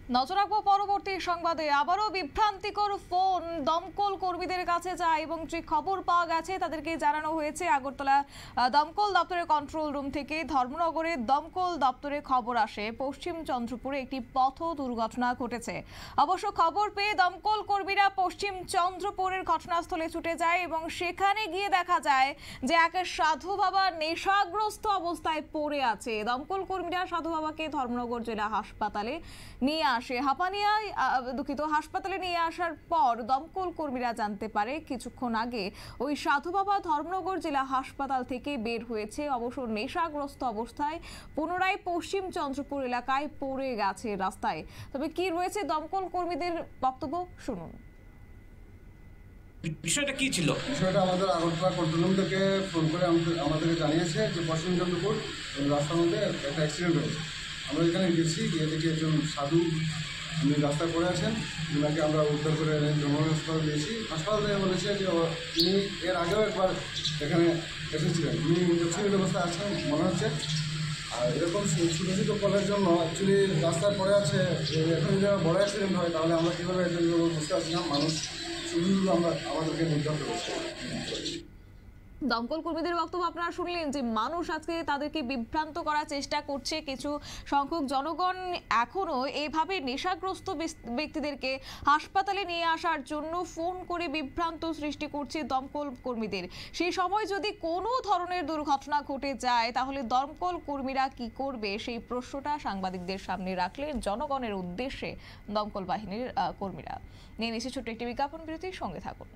নজর রাখবো পরবর্তী সংবাদে। আবারও বিভ্রান্তিকর ফোন দমকল কর্মীদের কাছে যায় এবং যে খবর পাওয়া গেছে তাদেরকে জানানো হয়েছে আগরতলা দমকল দপ্তরের কন্ট্রোল রুম থেকে ধর্মনগরের দমকল দপ্তরে খবর আসে পশ্চিম চন্দ্রপুরে একটি পথ দুর্ঘটনা ঘটেছে। অবশ্য খবর পেয়ে দমকল কর্মীরা পশ্চিম চন্দ্রপুরের ঘটনাস্থলে ছুটে যায় এবং সেখানে গিয়ে দেখা যায় যে এক সাধু বাবা নেশাগ্রস্ত অবস্থায় পড়ে আছে। দমকল কর্মীরা সাধু বাবাকে ধর্মনগর জেলা হাসপাতালে নিয়ে আসে। হাসপাতালে নিয়ে আসার পর দমকল কর্মীরা জানতে পারে কিছুক্ষণ আগে ওই সাধু বাবা ধর্মনগর জেলা হাসপাতাল থেকে বের হয়েছে। অবশ্য নেশাগ্রস্ত অবস্থায় পুনরায় পশ্চিম চন্দ্রপুর এলাকায় পড়ে গেছে রাস্তায়। তবে কি রয়েছে দমকল কর্মীদের বক্তব্য শুনুন। বিষয়টা কি ছিল? বিষয়টা আমাদের আগরতলা কন্ট্রোল রুম থেকে ফোন করে আমাদেরকে জানিয়েছে যে পশ্চিম চন্দ্রপুর রাস্তার মধ্যে একটা অ্যাক্সিডেন্ট হয়েছে। আমরা এখানে গেছি, গিয়ে দেখি একজন সাধু উনি রাস্তায় পড়ে আছেন। ওনাকে আমরা উদ্ধার করে জনগণ হাসপাতালে দিয়েছি। হাসপাতালে বলেছে যে তিনি এর আগেও একবার এখানে এসেছিলেন, উনি ইঞ্জেকশনের ব্যবস্থায় আছেন মনে হচ্ছে। আর এরকম ছোটো ছোটো কলের জন্য অ্যাকচুয়ালি রাস্তায় পড়ে আছে। এখন যদি বড় অ্যাক্সিডেন্ট হয় তাহলে আমরা কীভাবে একজন বুঝতে পারছি না। মানুষ শুধু আমাদেরকে নির্ধারণ করেছে। দমকল কর্মীদের বক্তব্য আপনারা শুনলেন যে মানুষ আজকে তাদেরকে বিভ্রান্ত করার চেষ্টা করছে। কিছু সংখ্যক জনগণ এখনো এইভাবে নেশাগ্রস্ত ব্যক্তিদেরকে হাসপাতালে নিয়ে আসার জন্য ফোন করে বিভ্রান্ত সৃষ্টি করছে দমকল কর্মীদের। সেই সময় যদি কোনো ধরনের দুর্ঘটনা ঘটে যায় তাহলে দমকল কর্মীরা কি করবে সেই প্রশ্নটা সাংবাদিকদের সামনে রাখলেন জনগণের উদ্দেশ্যে দমকল বাহিনীর কর্মীরা। নিয়ে নিচ্ছে ছোট্ট একটি বিজ্ঞাপন বিরতির সঙ্গে থাকুন।